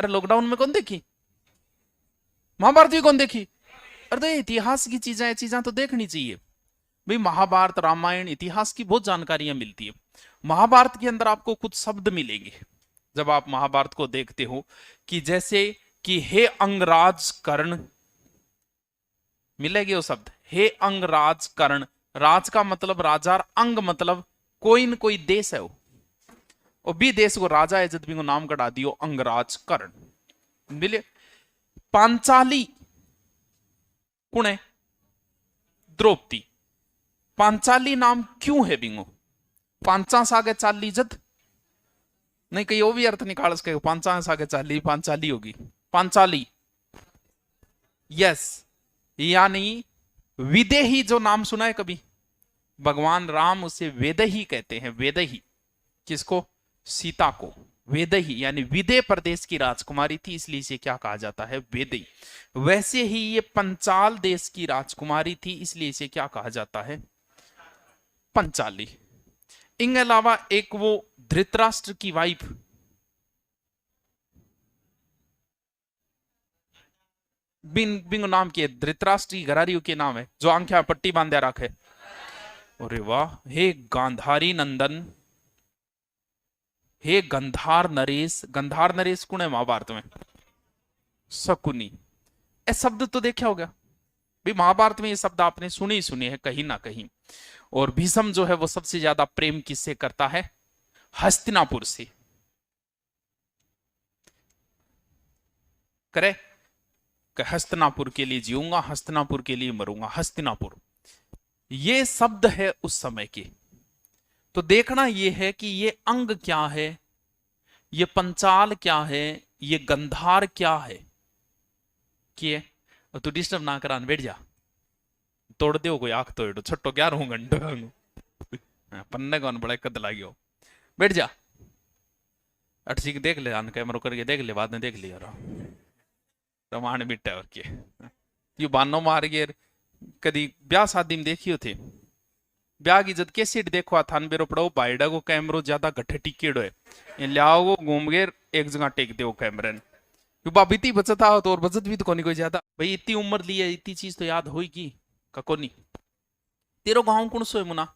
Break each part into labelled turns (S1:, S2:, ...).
S1: अरे लॉकडाउन में कौन देखी? महाभारत भी कौन देखी? अरे तो इतिहास की चीजें तो देखनी चाहिए भाई। महाभारत रामायण इतिहास की बहुत जानकारियां मिलती है। महाभारत के अंदर आपको कुछ शब्द मिलेंगे जब आप महाभारत को देखते हो, कि जैसे कि हे अंगराज कर्ण, मिलेगी वो शब्द, हे अंगराज कर्ण। राज का मतलब राजा, और अंग मतलब कोई न कोई देश है वो, और भी देश को राजा है जब भी को नाम कटा दियो अंगराज कर्ण। मिले पांचाली कौन है? द्रौपदी। पांचाली नाम क्यों है बिंगो? पांचा सागे चाली जद नहीं, कहीं वो भी अर्थ निकाल सके, पांचा सागे चाली पांचाली होगी, पांचाली। यस, यानी विदेही, जो नाम सुना है कभी? भगवान राम उसे वेदही कहते हैं, वेदही। किसको? सीता को। वेदही यानी विदेह प्रदेश की राजकुमारी थी, इसलिए इसे क्या कहा जाता है? वेदही। वैसे ही ये पंचाल देश की राजकुमारी थी, इसलिए इसे क्या कहा जाता है? पंचाली। इन अलावा एक वो धृतराष्ट्र की वाइफ, बिन नाम के धृतराष्ट्र घरारियों के नाम है, जो आंखें पट्टी बांधे रखे। अरे वाह, हे गांधारी नंदन, हे गंधार नरेश। गंधार नरेश कौन है महाभारत में? शकुनी। ए शब्द तो देखा होगा भाई, महाभारत में ये शब्द आपने सुने ही सुने हैं कहीं ना कहीं। और भीष्म जो है वो सबसे ज्यादा प्रेम किससे करता है? हस्तिनापुर से। करे हस्तिनापुर के लिए जीऊंगा, हस्तिनापुर के लिए मरूंगा। हस्तिनापुर ये शब्द है उस समय के। तो देखना ये है कि ये अंग क्या है, ये पंचाल क्या है, ये गंधार क्या है। कि तू डिस्टर्ब ना करान, बैठ जा, तोड़ दो कोई आंख तोड़ छो क्या रहूं घंटो पन्ने कौन बड़ा कद लागियो, बैठ जा। ठीक देख ले, आन कैमरा करके देख ले, बाद में देख लिया रमान बिट्टा और के यू बानो मार गए। कदी ब्याह शादी में देखियो थे, ब्याह की जद कैसेट देखो थान बेरो पड़ो बाइडा को कैमरो ज्यादा गठे टिकेड़ो है, लियाओ वो घूम गए एक जगह टेक दो कैमरे ने। क्यों बाप इतनी बचत आओ तो, और बचत भी तो कोनी कोई ज्यादा भाई, इतनी उम्र ली है, इतनी चीज तो याद होगी का कोनी। तेरो गांव कौन सो है मुना?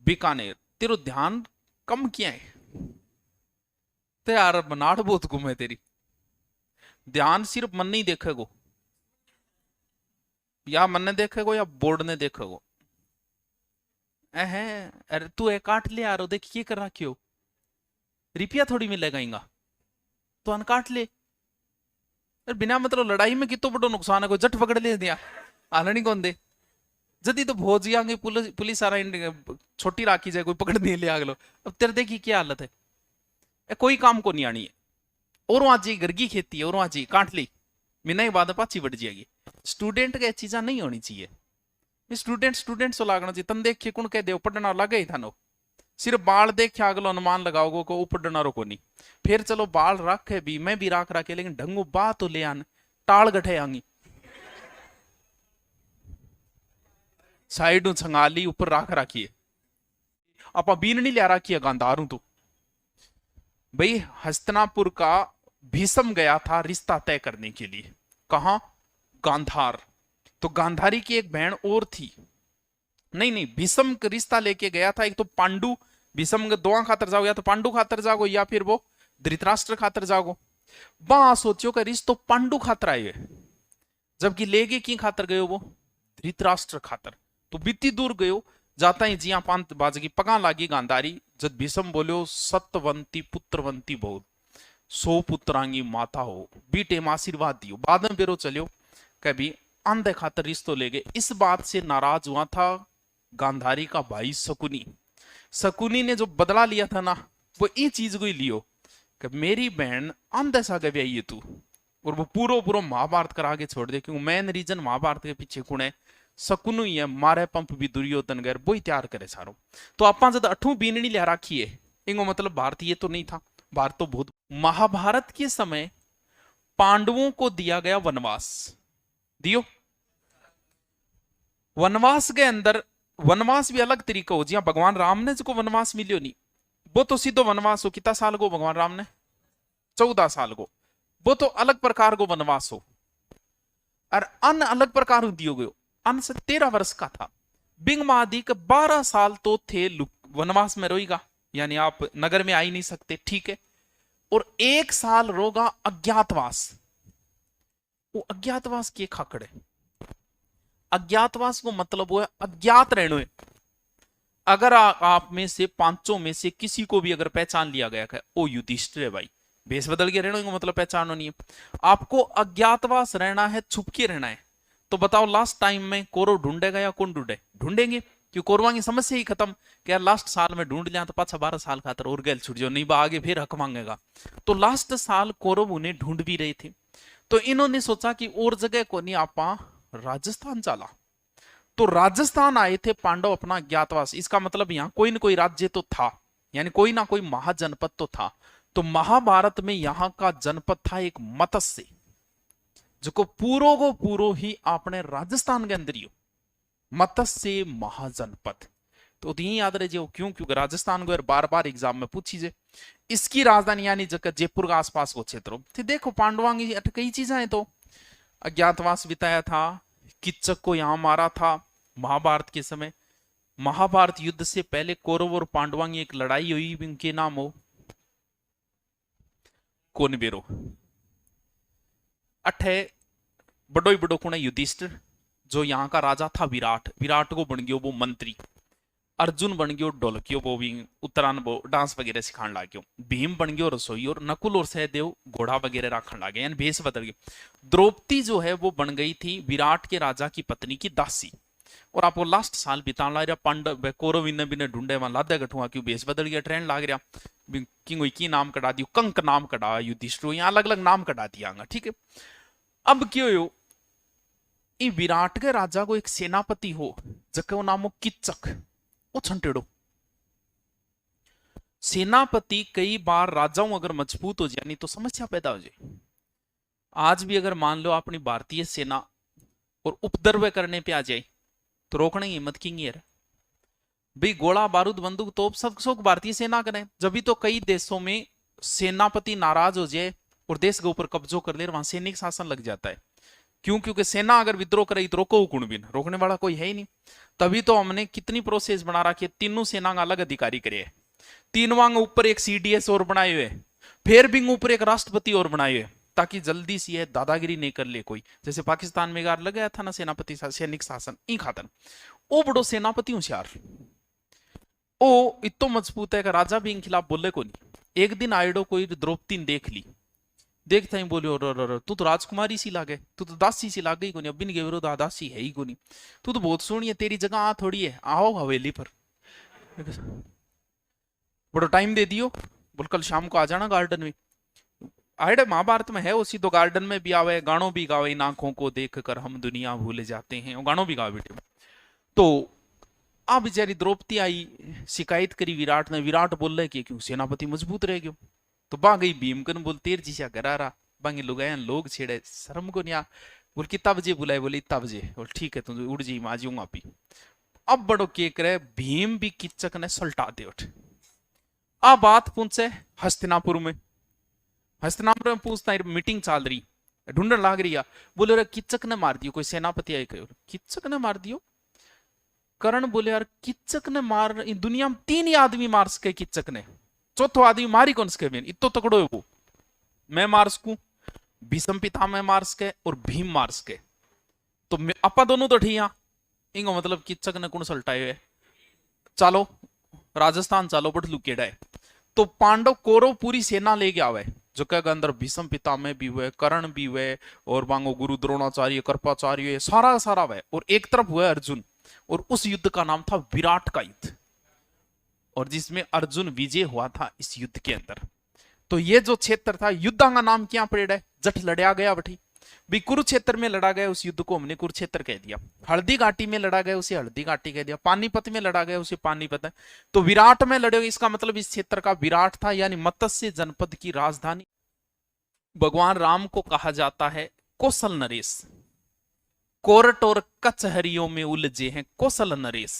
S1: बीकानेर। तेरो ध्यान कम किया है तो यार, बनाड़ बहुत गुम है तेरी। ध्यान सिर्फ मन नहीं देखेगो, या मन ने देखेगो या बोर्ड ने देखेगो। अरे तू एक काट ले यार, देख ये कर रखियो, रुपया थोड़ी मिलेगा इंगा, तो अन काट ले। अरे बिना मतलब लड़ाई में कितो बड़ो नुकसान है, कोई जट पकड़ ले दिया आलनी कौन दे। जदी तो भोज आगे पुलिस सारा छोटी राखी जाए, कोई पकड़ नहीं ले आगलो। अब तेरे देखी क्या हालत है, कोई काम को नहीं आनी है। और वहां जी घर की खेती है, और वहां जी काट ली, मिना ही बाद पाची बढ़ जाएगी। स्टूडेंट के चीजा नहीं होनी चाहिए, स्टूडेंट सो लागना चाहिए। तन देख के कौन कह दे पढ़ना लगे ही थानो, सिर्फ बाल देख के अगलो अनुमान लगाओगो को पढ़ना रो को नहीं। फिर चलो बाल रखे भी, मैं भी राख रखे, लेकिन ढंगो बात तो ले आन, टाल गठे आंगी साइड छंगाली ऊपर राख रखिए, आप बीन नहीं ले रखी है गांधारू। तो भाई हस्तिनापुर का भीष्म गया था रिश्ता तय करने के लिए, कहा? गांधार। तो गांधारी की एक बहन और थी, नहीं भीष्म का रिश्ता लेके गया था। एक तो पांडु, भीष्म दोआ खातर जाओ, या तो पांडु खातर जाओ, या फिर वो धृतराष्ट्र खातर जाओ। वहां सोचो का रिश्तो पांडु खातर आए, जबकि लेगे की खातर गयो वो? धृतराष्ट्र खातर। तो बीती दूर गयो, जाता ही जिया पांत बाजगी पगा लागी गांधारी। जब भीष्म बोलो सत्यवंती पुत्रवंती बहुत, 100 पुत्रांगी माता हो, बीटे में आशीर्वाद दियो। बाद में बेरो चलियो कभी अंधे खातर रिश्तो ले गए। इस बात से नाराज हुआ था गांधारी का भाई शकुनी। शकुनी ने जो बदला लिया था ना, वो ये चीज को ही लियो कि मेरी बहन अंधे सा गई है तू, और वो पूरा महाभारत करा के छोड़ दे। क्योंकि मेन रीजन महाभारत के पीछे कौन है? शकुनु ही है। मारे पंप भी दुर्योधन गैर वो ही तैयार करे सारो। तो आप जब 8वीं बीननी ले रखी है, इंगो मतलब भारतीय तो नहीं था, भारत तो बहुत। महाभारत के समय पांडवों को दिया गया वनवास, दियो वनवास के अंदर। वनवास भी अलग तरीका हो, जिया भगवान राम ने जो वनवास मिलियो नहीं, वो तो सीधो वनवास हो। कितना साल को भगवान राम ने? 14 साल को, वो तो अलग प्रकार को वनवास हो। और अन्न अलग प्रकार दियो गयो, अन्न से 13 वर्ष का था। बिंग मादी के 12 साल तो थे वनवास में रोएगा, यानी आप नगर में आ ही नहीं सकते, ठीक है। और 1 साल रोगा अज्ञातवास। वो अज्ञातवास के खाकड़े, अज्ञातवास को मतलब वो है अज्ञात रहने। अगर आप में से 5 में से किसी को भी अगर पहचान लिया गया है, ओ युधिष्ठिर है भाई, भेष बदल के रहने को मतलब पहचानो नहीं है। आपको अज्ञातवास रहना है, छुप के रहना है। तो बताओ लास्ट टाइम में कौरव ढूंढेगा या कौन ढूंढेंगे? क्यों कौरवा की समस्या ही खत्म, क्या लास्ट साल में ढूंढ लिया तो पाछा 12 साल खातर और गैल छुट जाओ, नहीं बा आगे फिर हक मांगेगा। तो लास्ट साल कौरव उन्हें ढूंढ भी रहे थे। तो इन्होंने सोचा कि और जगह को नहीं, आपा राजस्थान चला। तो राजस्थान आए थे पांडव अपना ज्ञातवास। इसका मतलब यहां कोई ना कोई राज्य तो था, यानी कोई ना कोई महाजनपद तो था। तो महाभारत में यहां का जनपद था एक मत्स्य, जो को पूरो ही आपने राजस्थान के अंदर ही हो, मत्स्य महाजनपद। तो यही याद रहे क्यों, क्योंकि राजस्थान को बार बार एग्जाम में पूछी जाए। इसकी राजधानी यानी जगह जयपुर का आसपास को क्षेत्र। तो देखो पांडवों की कई चीजें हैं। तो अज्ञातवास बिताया था, किच्चक को यहां मारा था महाभारत के समय। महाभारत युद्ध से पहले कौरव और पांडवों की एक लड़ाई हुई, इनके नाम हो कोनबेरो। अठे बड़ो ही बड़ो कुण युधिष्ठिर, जो यहाँ का राजा था विराट, विराट को बन गयो वो मंत्री। अर्जुन बन गयो ढोलकियो, वो भी उत्तरायण वो डांस वगैरह सिखाने लग गयो। भीम बन गयो रसोई, और नकुल और सहदेव घोड़ा वगैरह रखने लगे, यानी भेष बदल गए। द्रौपदी जो है वो बन गई थी विराट के राजा की पत्नी की दासी। और आपको लास्ट साल बिता ला रहा पांडव कौरव इन्हें बिने ढूंढे वहां लादे गठुआ, क्यों भेष बदल गया, ट्रेंड लाग रहा की नाम कटा दियो, कंक नाम कटा, युधिष्ठिर, यहाँ अलग अलग नाम कटा दिया, ठीक है। अब क्यों हो विराट के राजा को एक सेनापति हो, जको नाम हो किच्चक, वो छंटेड़ो सेनापति। कई बार राजाओं अगर मजबूत हो जाए नहीं तो समस्या पैदा हो जाए। आज भी अगर मान लो अपनी भारतीय सेना और उपद्रव करने पे आ जाए तो रोकने की हिम्मत की है भाई। गोला बारूद बंदूक तोप सब भारतीय सेना करें। जब भी तो कई देशों में सेनापति नाराज हो जाए और देश के ऊपर कब्जो कर ले, वहां सैनिक शासन लग जाता है। क्यों? क्योंकि सेना अगर विद्रोह करे तो रोको कुण भी, रोकने वाला कोई है ही नहीं। तभी तो हमने कितनी प्रोसेस बना रखी है, तीनों सेना का अलग अधिकारी करे, तीनों ऊपर एक सीडीएस और बनाए हुए, फिर भी ऊपर एक राष्ट्रपति और बनाए हुए, ताकि जल्दी सी है दादागिरी नहीं कर ले कोई। जैसे पाकिस्तान में गार लगाया था ना सेनापति सैनिक शासन, ई खातर ओ बड़ो सेनापति होशियार, ओ इतो मजबूत है कि राजा भी इन खिलाफ बोले को नहीं। एक दिन आइडो कोई द्रौपदी देख ली, देखता ही बोलियो तू तो राजकुमारी सी लागे, तू तो दासी सी लागे ही को नहीं, अभी नहीं विरोध दासी है ही को नहीं, तू तो बहुत सोहनी है, तेरी जगह आ थोड़ी है, आओ हवेली पर। बड़ा टाइम दे दियो, बोल कल शाम को आ जाना गार्डन में। आइडे महाभारत में है उसी, तो गार्डन में भी आवे, गानों भी गावे, इन आंखों को देख कर हम दुनिया भूल जाते हैं, गानों भी गावे बेटे। तो अब बेचारी द्रौपदी आई, शिकायत करी विराट ने। विराट बोल रहे कि क्यों सेनापति मजबूत रह गयो। तो बा गई भीमकन बोल तेर जी सा करा रहा, बांगे लोग छेड़े, शर्म को नहीं। बोल कितना बजे बुलाए, बोले इतना बजे। बोल ठीक है तुम उड़ जी, माँ जाऊंगा पी। अब बड़ो के करे, भीम भी किच्चक ने सल्टा दे उठ। अब बात पूछे हस्तिनापुर में, हस्तिनापुर में पूछता है, मीटिंग चल रही, ढूंढन लाग रही है। बोले अरे किच्चक ने मार दियो, कोई सेनापति आए कहो किच्चक ने मार दियो। करण बोले यार किच्चक ने मार, दुनिया में 3 ही आदमी मार सके किच्चक ने, चौथो आदमी मारी कौन सके, इतो तकड़ो है वो। मैं मार सकूं, भीष्म पितामह मार सके और भीम मार सके, तो अपा दोनों तो ठीक, इंगो मतलब किच्चक ने कौन सल्टाए हुए। चलो राजस्थान चलो, बट लुकेड़ा है। तो पांडव कौरव पूरी सेना लेके आवे, जो क्या अंदर भीष्म पितामह भी हुए, कर्ण भी हुए, और बांगो गुरु द्रोणाचार्य, कृपाचार्य, सारा सारा हुए। और एक तरफ हुआ अर्जुन, और उस युद्ध का नाम था विराट का युद्ध, और जिसमें अर्जुन विजय हुआ था इस युद्ध के अंदर। तो ये जो क्षेत्र था, युद्ध का नाम क्या पड़ेगा है, जट लड़ा गया बठी भी। कुरुक्षेत्र में लड़ा गया उस युद्ध को हमने कुरुक्षेत्र कह दिया, हल्दी घाटी में लड़ा गया उसे हल्दी घाटी कह दिया, पानीपत में लड़ा गया उसे पानीपत। तो विराट में लड़े, इसका मतलब इस क्षेत्र का विराट था, यानी मत्स्य जनपद की राजधानी। भगवान राम को कहा जाता है कौशल नरेश, कोर्ट और कचहरियों में उलझे हैं कौशल नरेश।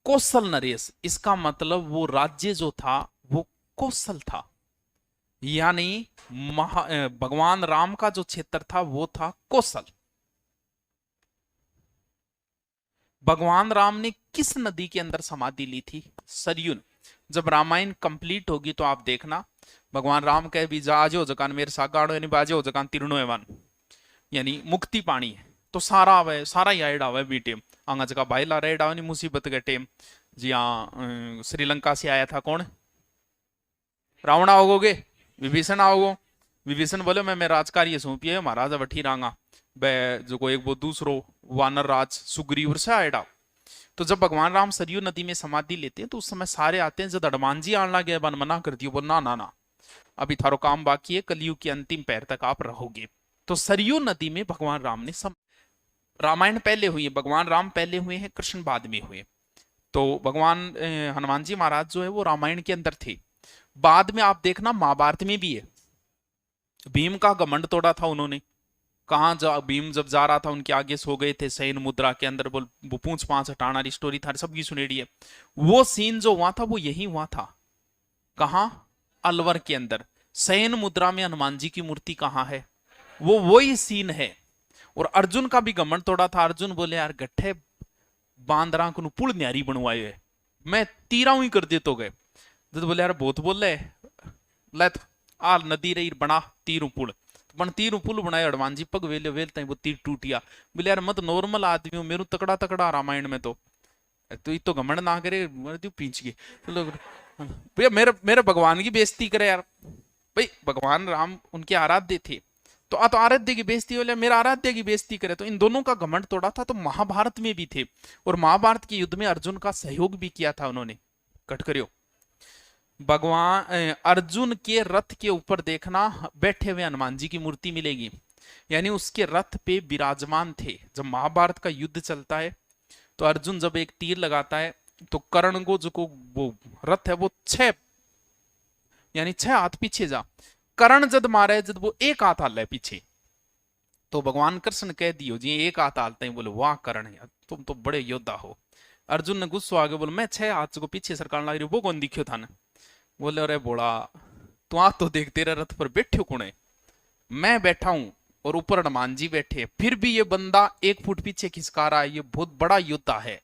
S1: कौशल नरेश इसका मतलब वो राज्य जो था वो कौशल था, यानी भगवान राम का जो क्षेत्र था वो था कौशल। भगवान राम ने किस नदी के अंदर समाधि ली थी? सरयू। जब रामायण कंप्लीट होगी तो आप देखना, भगवान राम कहे भी जाजो जकान मेरे सागाड़ो यानी बाजो जकान तीर्णो एवन, यानी मुक्ति पानी है। तो सारा आवे, सारा ही आएड आवे बी टेम आंगा जगह भाई ला रेड आवे मुसीबत के टेम। जी हाँ, श्रीलंका से आया था कौन? रावण आओगे, विभीषण आओगो। विभीषण बोले मैं राजकार्य सौंपिए महाराज वठी रांगा बे जो को एक वो दूसरो वानर राज सुग्रीव से आएडा। तो जब भगवान राम सरयू नदी में समाधि लेते हैं तो उस समय सारे आते हैं, जब हनुमान जी आने लगे बन मना कर दियो, बोल ना ना ना अभी थारो काम बाकी है, कलयुग के अंतिम पैर तक आप रहोगे। तो सरयू नदी में भगवान राम ने रामायण पहले हुई है, भगवान राम पहले हुए हैं, कृष्ण बाद में हुए। तो भगवान हनुमान जी महाराज जो है वो रामायण के अंदर थे। बाद में आप देखना महाभारत में भी है, भीम का घमंड तोड़ा था उन्होंने। कहा जा भीम जब जा रहा था उनके आगे सो गए थे शयन मुद्रा के अंदर, बोल वो पूंछ पांच हटाना स्टोरी था सबकी सुनेड़ी है। वो सीन जो हुआ था वो यही हुआ था। कहा? अलवर के अंदर शयन मुद्रा में हनुमान जी की मूर्ति कहाँ है? वो वही सीन है। और अर्जुन का भी घमंड तोड़ा था। अर्जुन बोले यार गट्ठे बांदरा को पुल न्यारी बनवाए है, मैं तीरा ही कर दे तो गए। तो बोले यार बहुत बोल रहे ले तो आ नदी रही बना तीरू पुल, बन तीरू पुल बनाया हनुमान जी पग वेले वेल तई वो तीर टूटिया। बोले यार मत नॉर्मल आदमी हूं, मेरू तकड़ा तकड़ा रामायण में तो घमंड ना करे मर पींच के। भैया मेरे मेरे भगवान की बेइज्जती करे यार। भाई भगवान राम उनके आराध्य थे, तो आराध्य की बेइज्जती हो मेरा आराध्य की बेइज्जती करे। तो इन दोनों का घमंड तोड़ा था। तो महाभारत में भी थे, और महाभारत के युद्ध में अर्जुन का सहयोग भी किया था उन्होंने। कट करियो, भगवान अर्जुन के रथ के ऊपर देखना बैठे हुए हनुमान जी की मूर्ति मिलेगी, यानी उसके रथ पे विराजमान थे। जब महाभारत का युद्ध चलता है तो अर्जुन जब एक तीर लगाता है तो कर्ण को जो को वो रथ है वो यानी 6 हाथ पीछे जा, कर्ण जब मारे जब वो एक हाथ हाल है पीछे, तो भगवान कृष्ण कह दियो जी एक हाथ हालते हैं। बोले वाह कर्ण यार तुम तो बड़े योद्धा हो। अर्जुन ने गुस्सा आगे बोले मैं 6 हाथ को पीछे सरकार लग रही वो कौन दिखियो था ना? बोले अरे बोला तू आ तो देख तेरे रथ पर बैठे कौन है? मैं बैठा हूं और ऊपर हनुमान जी बैठे, फिर भी ये बंदा 1 फुट पीछे खिसका रहा है, ये बहुत बड़ा योद्धा है।